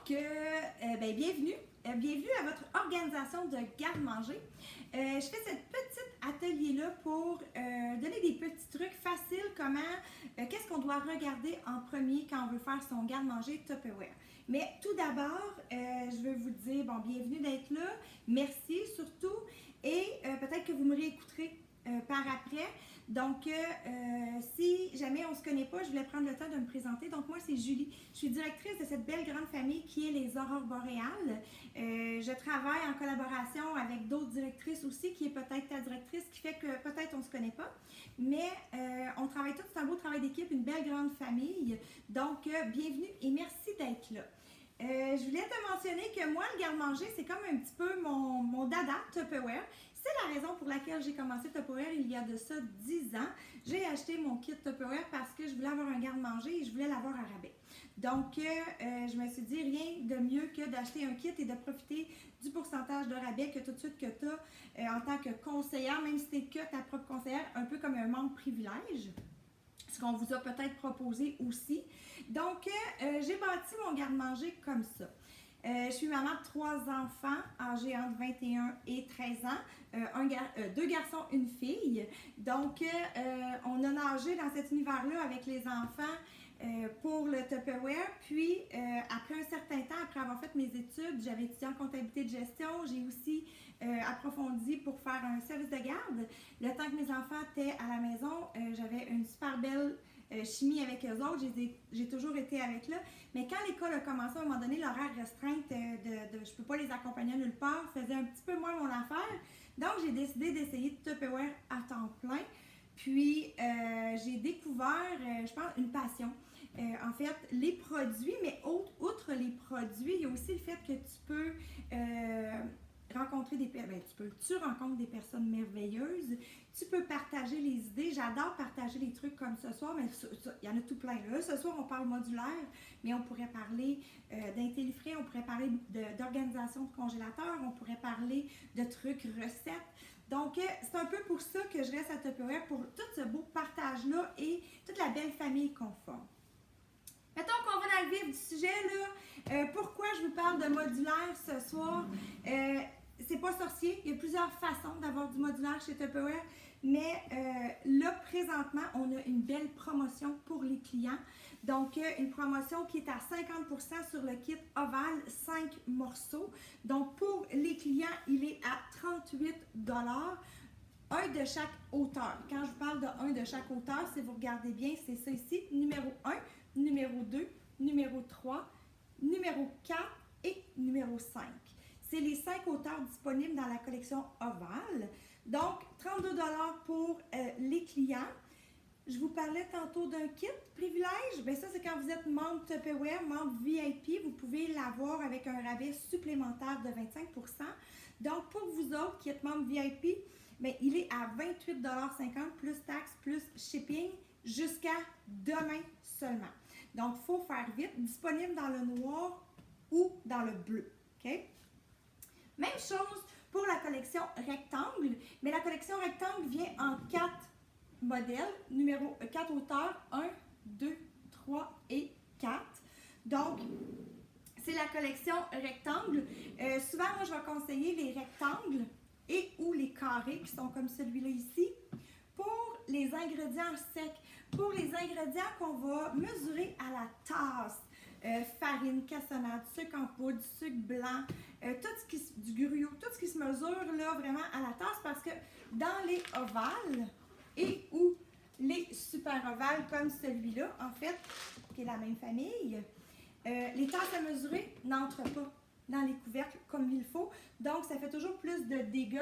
Bienvenue. Bienvenue à votre organisation de garde-manger. Je fais ce petit atelier-là pour donner des petits trucs faciles, qu'est-ce qu'on doit regarder en premier quand on veut faire son garde-manger Tupperware. Mais tout d'abord, je veux vous dire, bienvenue d'être là, merci surtout, et peut-être que vous me réécouterez par après. Donc, si jamais on ne se connaît pas, je voulais prendre le temps de me présenter. Donc, moi, c'est Julie. Je suis directrice de cette belle grande famille qui est les Aurores boréales. Je travaille en collaboration avec d'autres directrices aussi, qui est peut-être ta directrice, qui fait que peut-être on ne se connaît pas. Mais on travaille tous, c'est un beau travail d'équipe, une belle grande famille. Donc, bienvenue et merci d'être là. Je voulais te mentionner que moi, le garde-manger, c'est comme un petit peu mon dada Tupperware. C'est la raison pour laquelle j'ai commencé Tupperware il y a de ça 10 ans. J'ai acheté mon kit Tupperware parce que je voulais avoir un garde-manger et je voulais l'avoir à rabais. Donc, je me suis dit rien de mieux que d'acheter un kit et de profiter du pourcentage de rabais que tout de suite que tu as en tant que conseillère, même si tu n'es que ta propre conseillère, un peu comme un membre privilège. Ce qu'on vous a peut-être proposé aussi. Donc, j'ai bâti mon garde-manger comme ça. Je suis maman de 3 enfants âgés entre 21 et 13 ans, 2 garçons, une fille. Donc, on a nagé dans cet univers-là avec les enfants pour le Tupperware. Puis, après un certain temps, après avoir fait mes études, j'avais étudié en comptabilité de gestion. J'ai aussi approfondi pour faire un service de garde. Le temps que mes enfants étaient à la maison, j'avais une super belle chimie avec eux autres, j'ai toujours été avec là. Mais quand l'école a commencé, à un moment donné, l'horaire restreinte je ne peux pas les accompagner nulle part, faisait un petit peu moins mon affaire. Donc, j'ai décidé d'essayer Tupperware à temps plein. Puis, j'ai découvert, je pense, une passion. En fait, les produits, mais outre les produits, il y a aussi le fait que tu peux rencontrer tu rencontres des personnes merveilleuses, tu peux partager les idées. J'adore partager les trucs comme ce soir, mais il y en a tout plein. Là, ce soir, on parle modulaire, mais on pourrait parler d'intellifrais, on pourrait parler d'organisation de congélateur, on pourrait parler de trucs recettes. Donc, c'est un peu pour ça que je reste à Tupperware, pour tout ce beau partage-là et toute la belle famille qu'on forme. Mettons qu'on va dans le vif du sujet, là. Pourquoi je vous parle de modulaire ce soir? C'est pas sorcier. Il y a plusieurs façons d'avoir du modulaire chez Tupperware. Mais là, présentement, on a une belle promotion pour les clients. Donc, une promotion qui est à 50% sur le kit ovale, 5 morceaux. Donc, pour les clients, il est à 38 $. Un de chaque hauteur. Quand je vous parle de un de chaque hauteur, si vous regardez bien, c'est ça ici. Numéro 1, numéro 2, numéro 3, numéro 4 et numéro 5. C'est les 5 hauteurs disponibles dans la collection ovale. Donc, 32 $ pour les clients. Je vous parlais tantôt d'un kit privilège. Bien, ça, c'est quand vous êtes membre Tupperware, membre VIP. Vous pouvez l'avoir avec un rabais supplémentaire de 25%. Donc, pour vous autres qui êtes membre VIP, bien, il est à 28,50 $ plus taxes, plus shipping, jusqu'à demain seulement. Donc, il faut faire vite. Disponible dans le noir ou dans le bleu. OK? Même chose pour la collection rectangle, mais la collection rectangle vient en 4 modèles, 4 hauteurs, 1, 2, 3 et 4. Donc, c'est la collection rectangle. Souvent, moi, je vais conseiller les rectangles et ou les carrés qui sont comme celui-là ici pour les ingrédients secs. Pour les ingrédients qu'on va mesurer à la tasse. Farine, cassonade, sucre en poudre, sucre blanc, du gruau, tout ce qui se mesure là vraiment à la tasse, parce que dans les ovales et ou les super ovales comme celui-là, en fait, qui est la même famille, les tasses à mesurer n'entrent pas dans les couvercles comme il faut, donc ça fait toujours plus de dégâts.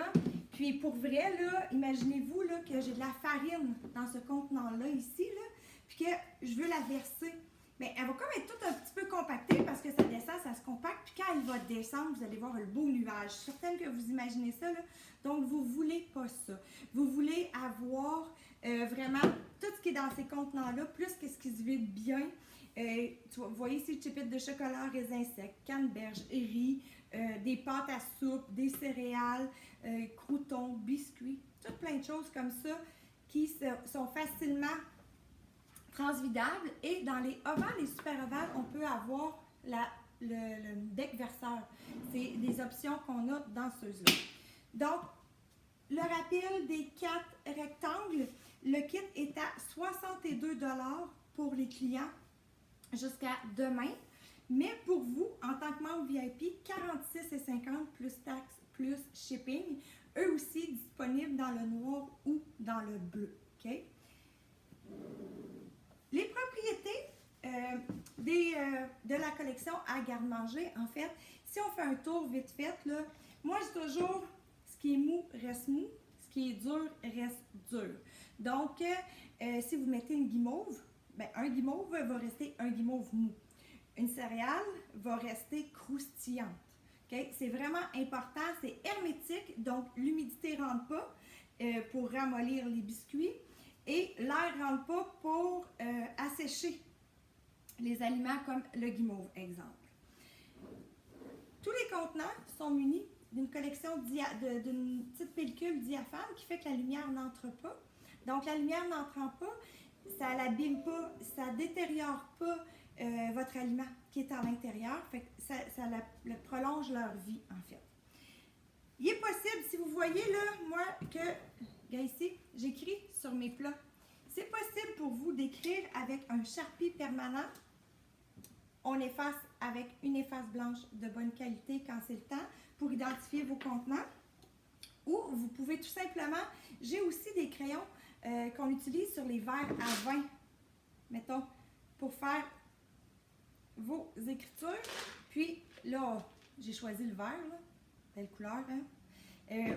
Puis pour vrai, là, imaginez-vous là, que j'ai de la farine dans ce contenant-là ici, là, puis que je veux la verser. Bien, elle va comme être toute un petit peu compactée parce que ça descend, ça se compacte. Puis quand elle va descendre, vous allez voir le beau nuage. Je suis certaine que vous imaginez ça, là. Donc, vous ne voulez pas ça. Vous voulez avoir vraiment tout ce qui est dans ces contenants-là, plus que ce qui se vide bien. Vous voyez ici, chipettes de chocolat, raisins secs, canneberge, riz, des pâtes à soupe, des céréales, croûtons, biscuits, toutes plein de choses comme ça qui sont facilement transvidables. Et dans les ovales et super ovales, on peut avoir le deck verseur. C'est des options qu'on a dans ceux-là. Donc, le rappel des 4 rectangles, le kit est à 62 $ pour les clients jusqu'à demain. Mais pour vous, en tant que membre VIP, 46,50 plus taxes plus shipping, eux aussi disponibles dans le noir ou dans le bleu. Okay? Les propriétés de la collection à garde-manger, en fait, si on fait un tour vite fait, là, moi je dis toujours, ce qui est mou reste mou, ce qui est dur reste dur. Donc, si vous mettez une guimauve, ben, un guimauve va rester un guimauve mou. Une céréale va rester croustillante. Okay? C'est vraiment important, c'est hermétique, donc l'humidité ne rentre pas pour ramollir les biscuits et l'air ne rentre pas pour assécher les aliments comme le guimauve, exemple. Tous les contenants sont munis d'une collection d'une petite pellicule diaphane qui fait que la lumière n'entre pas. Donc la lumière n'entrant pas, ça ne l'abîme pas, ça ne détériore pas votre aliment qui est à l'intérieur, fait que ça prolonge leur vie en fait. Il est possible, si vous voyez là, moi, regarde ici, j'écris sur mes plats. C'est possible pour vous d'écrire avec un Sharpie permanent. On efface avec une efface blanche de bonne qualité quand c'est le temps pour identifier vos contenants. Ou vous pouvez tout simplement, j'ai aussi des crayons qu'on utilise sur les verres à vin, mettons, pour faire vos écritures. Puis là, j'ai choisi le vert, là, belle couleur. Hein?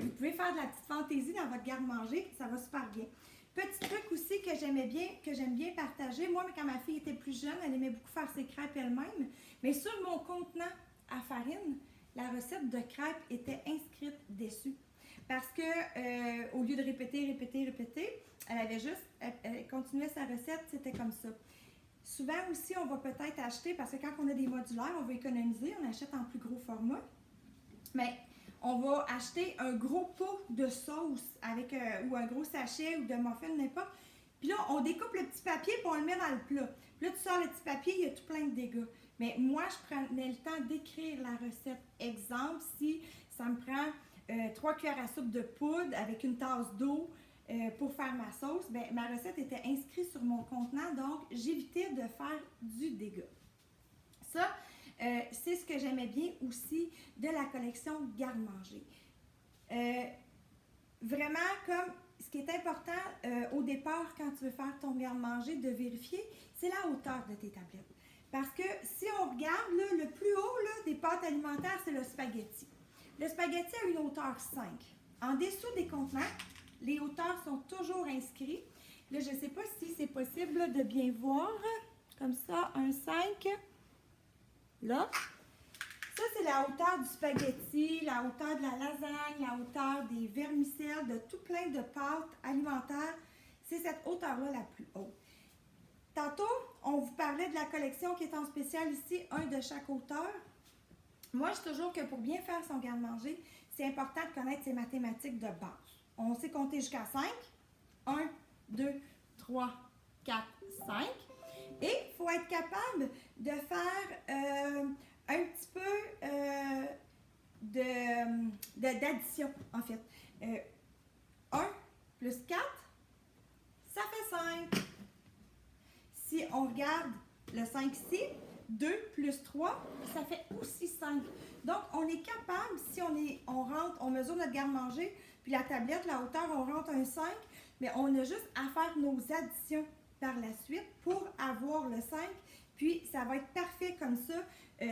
Vous pouvez faire de la petite fantaisie dans votre garde-manger, ça va super bien. Petit truc aussi que j'aime bien partager. Moi, quand ma fille était plus jeune, elle aimait beaucoup faire ses crêpes elle-même. Mais sur mon contenant à farine, la recette de crêpes était inscrite dessus. Parce que au lieu de répéter, elle continuait sa recette, c'était comme ça. Souvent aussi, on va peut-être acheter, parce que quand on a des modulaires, on va économiser, on achète en plus gros format. Mais on va acheter un gros pot de sauce avec ou un gros sachet ou de muffins, n'importe. Puis là, on découpe le petit papier et on le met dans le plat. Puis là, tu sors le petit papier, il y a tout plein de dégâts. Mais moi, je prenais le temps d'écrire la recette. Exemple, si ça me prend 3 cuillères à soupe de poudre avec une tasse d'eau pour faire ma sauce, ben, ma recette était inscrite sur mon contenant, donc j'évitais de faire du dégât. Ça, c'est ce que j'aimais bien aussi de la collection garde-manger. Vraiment, comme ce qui est important au départ quand tu veux faire ton garde-manger, de vérifier, c'est la hauteur de tes tablettes. Parce que si on regarde, là, le plus haut là, des pâtes alimentaires, c'est le spaghetti. Le spaghetti a une hauteur 5. En dessous des contenants, les hauteurs sont toujours inscrites. Là, je ne sais pas si c'est possible là, de bien voir. Comme ça, un 5. Là. Ça, c'est la hauteur du spaghetti, la hauteur de la lasagne, la hauteur des vermicelles, de tout plein de pâtes alimentaires. C'est cette hauteur-là la plus haute. Tantôt, on vous parlait de la collection qui est en spécial ici, un de chaque hauteur. Moi, je dis toujours que pour bien faire son garde-manger, c'est important de connaître ses mathématiques de base. On sait compter jusqu'à 5. 1, 2, 3, 4, 5. Et il faut être capable de faire un petit peu d'addition, en fait. 1 plus 4, ça fait 5. Si on regarde le 5 ici, 2 plus 3, ça fait aussi 5. Donc, on est capable, si on mesure notre garde-manger, puis la tablette, la hauteur, on rentre un 5, mais on a juste à faire nos additions par la suite pour avoir le 5, puis ça va être parfait comme ça.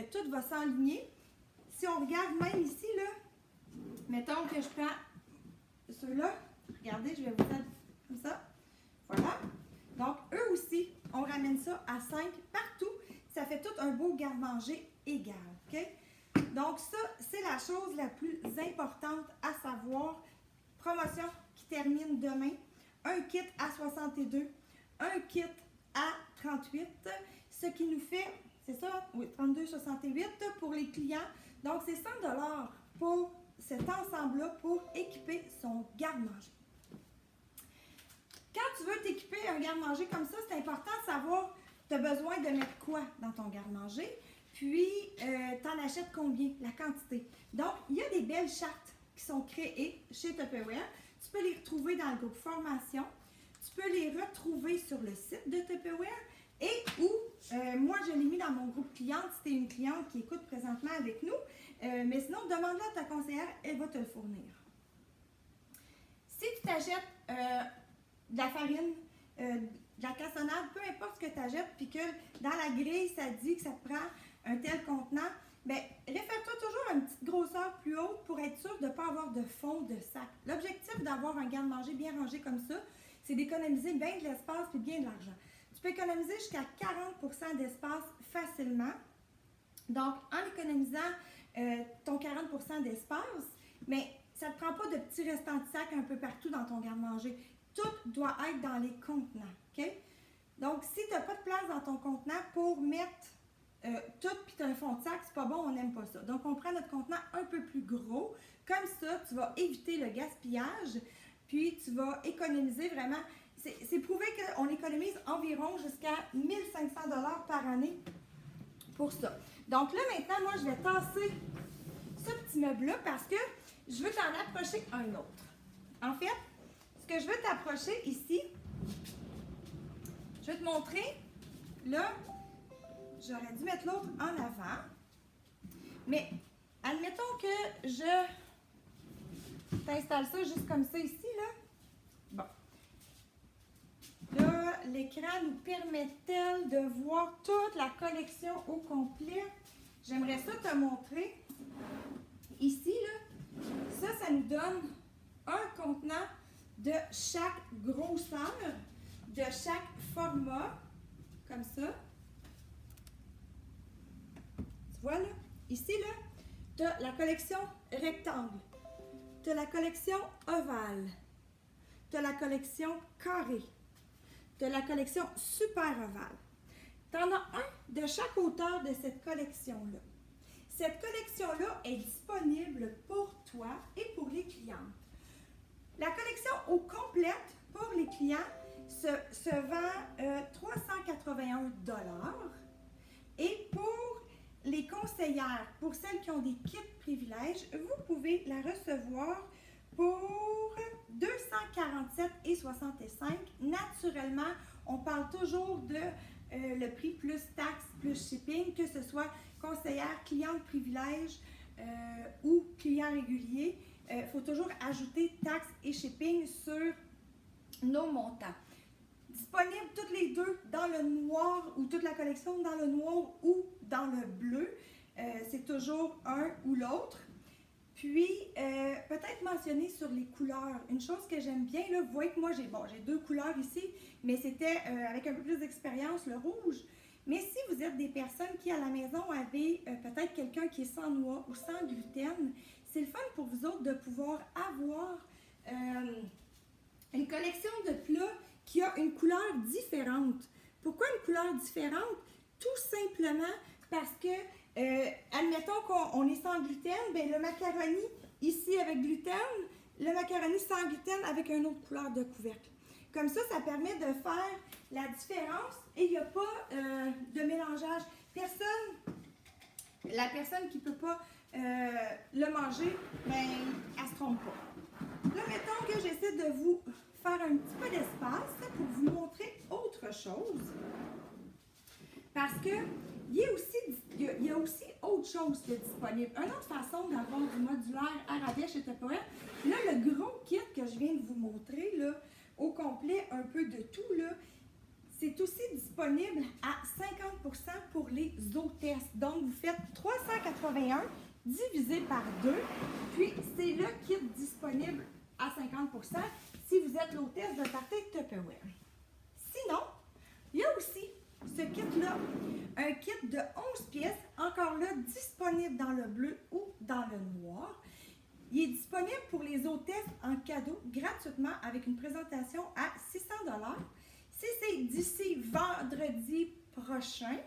Tout va s'enligner. Si on regarde même ici, là, mettons que je prends ceux-là, regardez, je vais vous faire comme ça. Voilà. Donc, eux aussi, on ramène ça à 5 partout. Ça fait tout un beau garde-manger égal. Okay? Donc, ça, c'est la chose la plus importante à savoir. Promotion qui termine demain. Un kit à 62, un kit à 38, ce qui nous fait, c'est ça, oui, 32,68 pour les clients. Donc, c'est 100 $ pour cet ensemble-là pour équiper son garde-manger. Quand tu veux t'équiper un garde-manger comme ça, c'est important de savoir, tu as besoin de mettre quoi dans ton garde-manger. puis tu en achètes combien, la quantité. Donc, il y a des belles chartes qui sont créées chez Tupperware. Tu peux les retrouver dans le groupe formation. Tu peux les retrouver sur le site de Tupperware et ou, moi je l'ai mis dans mon groupe cliente si tu es une cliente qui écoute présentement avec nous. Mais sinon, demande-le à ta conseillère, elle va te le fournir. Si tu t'achètes de la farine, de la cassonade, peu importe ce que tu achètes, puis que dans la grille, ça dit que ça te prend un tel contenant, bien, réfère-toi toujours à une petite grosseur plus haute pour être sûr de ne pas avoir de fond de sac. L'objectif d'avoir un garde-manger bien rangé comme ça, c'est d'économiser bien de l'espace et bien de l'argent. Tu peux économiser jusqu'à 40% d'espace facilement. Donc, en économisant ton 40% d'espace, mais ça ne te prend pas de petits restants de sac un peu partout dans ton garde-manger. Tout doit être dans les contenants. Okay? Donc, si tu n'as pas de place dans ton contenant pour mettre tout puis tu as un fond de sac, c'est pas bon, on n'aime pas ça. Donc, on prend notre contenant un peu plus gros. Comme ça, tu vas éviter le gaspillage, puis tu vas économiser vraiment. C'est prouvé qu'on économise environ jusqu'à 1 500 $ par année pour ça. Donc là, maintenant, moi, je vais tasser ce petit meuble-là parce que je veux t'en approcher un autre. En fait, ce que je veux t'approcher ici, je vais te montrer, là, j'aurais dû mettre l'autre en avant, mais admettons que je t'installe ça juste comme ça ici, là. Bon. Là, l'écran nous permet-elle de voir toute la collection au complet? J'aimerais ça te montrer. Ici, là, ça nous donne un contenant de chaque grosseur, de chaque format, comme ça. Tu vois, là? Ici, là, tu as la collection rectangle, tu as la collection ovale, tu as la collection carré, tu as la collection super ovale. Tu en as un de chaque hauteur de cette collection-là. Cette collection-là est disponible pour toi et pour les clients. La collection au complète pour les clients se vend 381 $. Et pour les conseillères, pour celles qui ont des kits privilèges, vous pouvez la recevoir pour 247,65 $. Naturellement, on parle toujours de le prix plus taxes, plus shipping, que ce soit conseillère, cliente privilège ou client régulier. Il faut toujours ajouter taxes et shipping sur nos montants. Disponible toutes les deux dans le noir ou toute la collection dans le noir ou dans le bleu. C'est toujours un ou l'autre. Puis, peut-être mentionner sur les couleurs. Une chose que j'aime bien, là, vous voyez que moi, j'ai deux couleurs ici, mais c'était avec un peu plus d'expérience, le rouge. Mais si vous êtes des personnes qui, à la maison, avez peut-être quelqu'un qui est sans noix ou sans gluten, c'est le fun pour vous autres de pouvoir avoir une collection de plats qui a une couleur différente. Pourquoi une couleur différente? Tout simplement parce que, admettons qu'on est sans gluten, bien, le macaroni ici avec gluten, le macaroni sans gluten avec une autre couleur de couvercle. Comme ça, ça permet de faire la différence et il n'y a pas de mélangeage. La personne qui ne peut pas le manger, ben, elle ne se trompe pas. Là, mettons que j'essaie de vous faire un petit peu d'espace pour vous montrer autre chose. Parce que il y a aussi autre chose de disponible. Une autre façon d'avoir du modulaire à rabais chez Tupperware. Là, le gros kit que je viens de vous montrer, là, au complet, un peu de tout, là, c'est aussi disponible à 50% pour les hôtesses. Donc, vous faites 381 divisé par 2, puis c'est le kit disponible à 50% si vous êtes l'hôtesse d'un party Tupperware. Sinon, il y a aussi ce kit-là, un kit de 11 pièces, encore là, disponible dans le bleu ou dans le noir. Il est disponible pour les hôtesses en cadeau gratuitement avec une présentation à 600 $. Si c'est d'ici vendredi prochain,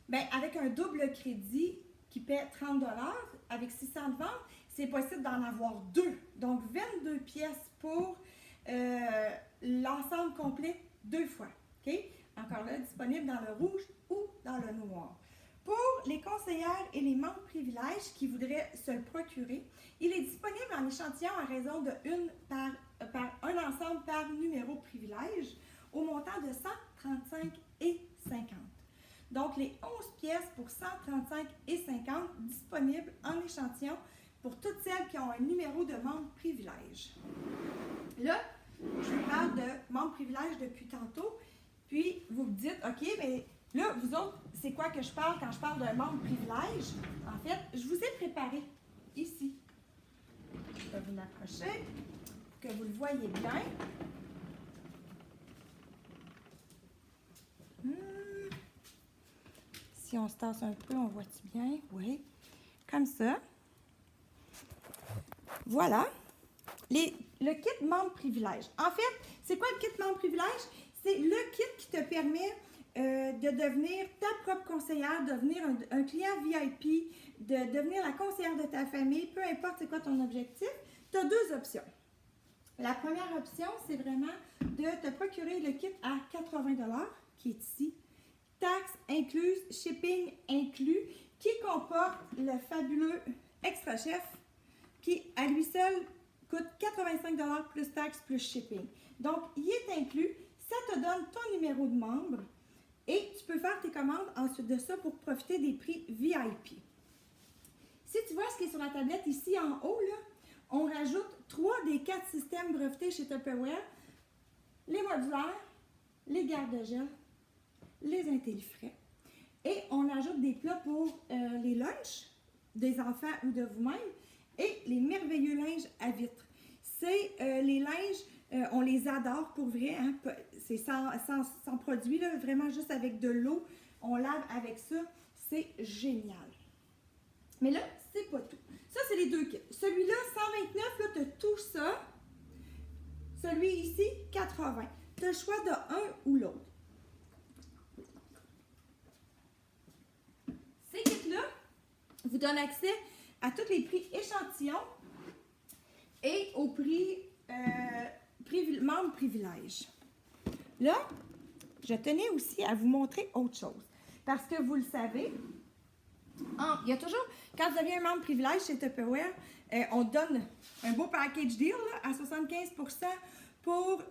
bien, avec un double crédit qui paie 30 $, avec 600 de vente, c'est possible d'en avoir deux. Donc, 22 pièces pour l'ensemble complet 2 fois. Okay? Encore là, disponible dans le rouge ou dans le noir. Pour les conseillères et les membres privilèges qui voudraient se le procurer, il est disponible en échantillon à raison de une par un ensemble par numéro privilège au montant de 135,50 $. Donc, les 11 pièces pour 135,50 $ disponibles en échantillon pour toutes celles qui ont un numéro de membre privilège. Là, je vous parle de membre privilège depuis tantôt, puis vous me dites, OK, mais là, vous autres, c'est quoi que je parle quand je parle d'un membre privilège? En fait, je vous ai préparé ici. Je vais vous l'approcher pour que vous le voyez bien. Si on se tasse un peu, on voit-tu bien? Oui. Comme ça. Voilà. Le kit membre privilège. En fait, c'est quoi le kit membre privilège? C'est le kit qui te permet de devenir ta propre conseillère, de devenir un client VIP, de devenir la conseillère de ta famille, peu importe c'est quoi ton objectif. Tu as deux options. La première option, c'est vraiment de te procurer le kit à 80 $, qui est ici. Taxes incluses, shipping inclus, qui comporte le fabuleux Extra Chef, qui à lui seul coûte 85 $ plus taxes plus shipping. Donc, il est inclus, ça te donne ton numéro de membre et tu peux faire tes commandes ensuite de ça pour profiter des prix VIP. Si tu vois ce qui est sur la tablette ici en haut, là, on rajoute 3 des 4 systèmes brevetés chez Tupperware, les modulaires, les garde-gel, les intellifrais. Et on ajoute des plats pour les lunchs des enfants ou de vous-même et les merveilleux linges à vitre. C'est les linges, on les adore pour vrai, hein? C'est sans produit, là, vraiment juste avec de l'eau. On lave avec ça, c'est génial. Mais là, c'est pas tout. Ça, c'est les deux kits. Celui-là, 129, là, tu as tout ça. Celui ici, 80. Tu as le choix de un ou l'autre. Ces kits-là vous donnent accès à tous les prix échantillons et au prix membre privilège. Là, je tenais aussi à vous montrer autre chose. Parce que vous le savez, il y a toujours, quand vous avez un membre privilège chez Tupperware, on donne un beau package deal là, à 75 % pour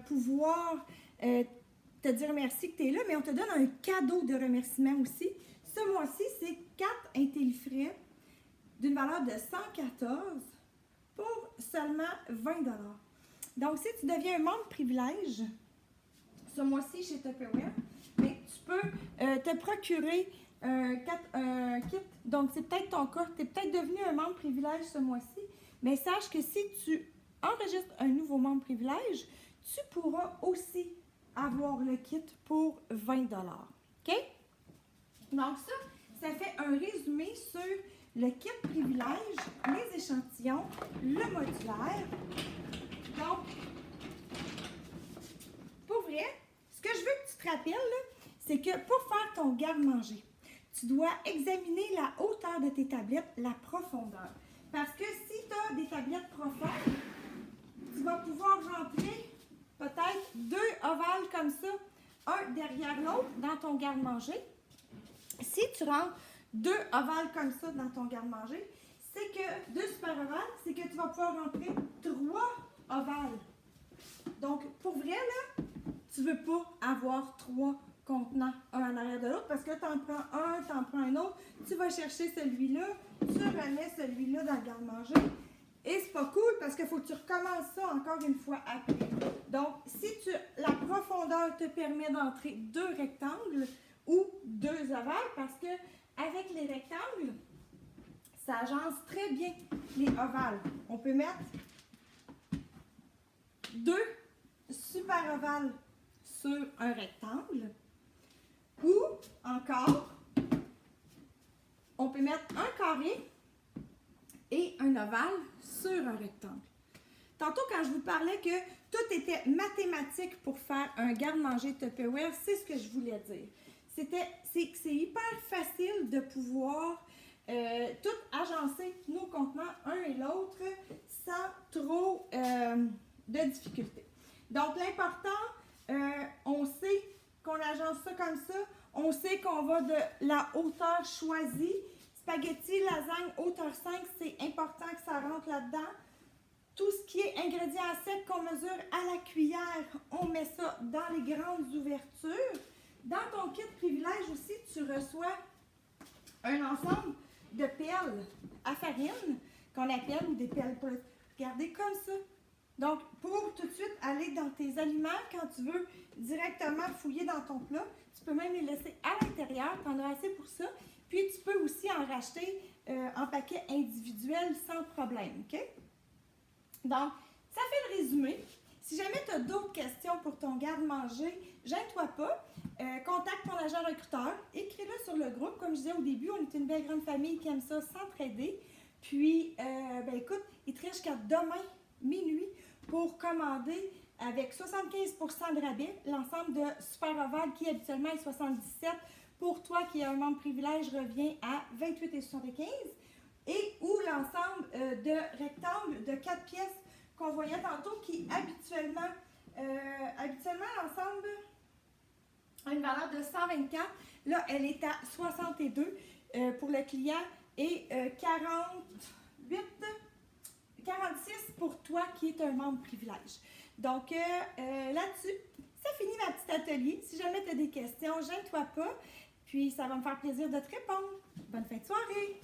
pouvoir te dire merci que tu es là, mais on te donne un cadeau de remerciement aussi. Ce mois-ci, c'est 4 intellifrais d'une valeur de 114 pour seulement 20 $. Donc, si tu deviens un membre privilège, ce mois-ci chez Tupperware, mais tu peux te procurer un kit. Donc, c'est peut-être ton cas. Tu es peut-être devenu un membre privilège ce mois-ci, mais sache que si tu enregistres un nouveau membre privilège, tu pourras aussi avoir le kit pour 20 $. OK? Donc, ça fait un résumé sur le kit privilège, les échantillons, le modulaire. Donc, pour vrai, ce que je veux que tu te rappelles, c'est que pour faire ton garde-manger, tu dois examiner la hauteur de tes tablettes, la profondeur. Parce que si tu as des tablettes profondes, tu vas pouvoir rentrer peut-être 2 ovales comme ça, un derrière l'autre dans ton garde-manger. Si tu rentres 2 ovales comme ça dans ton garde-manger, c'est que 2 super ovales, c'est que tu vas pouvoir rentrer 3 ovales. Donc, pour vrai, là, tu ne veux pas avoir 3 contenants, un en arrière de l'autre, parce que tu en prends un, tu en prends un autre, tu vas chercher celui-là, tu remets celui-là dans le garde-manger. Et c'est pas cool parce qu'il faut que tu recommences ça encore une fois après. Donc, si la profondeur te permet d'entrer 2 rectangles ou 2 ovales, parce que avec les rectangles, ça agence très bien les ovales. On peut mettre 2 super ovales sur un rectangle ou encore, on peut mettre un carré et un ovale sur un rectangle. Tantôt, quand je vous parlais que tout était mathématique pour faire un garde-manger Tupperware, c'est ce que je voulais dire. C'est hyper facile de pouvoir tout agencer nos contenants un et l'autre sans trop de difficultés. Donc, l'important, on sait qu'on agence ça comme ça, On sait qu'on va de la hauteur choisie. Spaghetti, lasagne, hauteur 5, c'est important que ça rentre là-dedans. Tout ce qui est ingrédients à sec qu'on mesure à la cuillère, on met ça dans les grandes ouvertures. Dans ton kit privilège aussi, tu reçois un ensemble de pelles à farine qu'on appelle, ou des pelles pour regarder comme ça. Donc, pour tout de suite aller dans tes aliments, quand tu veux directement fouiller dans ton plat, tu peux même les laisser à l'intérieur, tu en as assez pour ça. Puis, tu peux aussi en racheter en paquet individuel sans problème, OK? Donc, ça fait le résumé. Si jamais tu as d'autres questions pour ton garde-manger, gêne-toi pas. Contacte ton agent recruteur, écris-le sur le groupe. Comme je disais au début, on est une belle grande famille qui aime ça s'entraider. Puis, écoute, il te reste jusqu'à demain, minuit, pour commander avec 75% de rabais l'ensemble de Super Oval qui habituellement est 77. Pour toi qui est un membre privilège, revient à 28,75. Et ou l'ensemble de rectangles de 4 pièces qu'on voyait tantôt qui habituellement l'ensemble a une valeur de 124. Là, elle est à 62 pour le client et 46 pour toi qui est un membre privilège. Donc, là-dessus, ça finit ma petite atelier. Si jamais tu as des questions, gêne-toi pas. Puis, ça va me faire plaisir de te répondre. Bonne fin de soirée!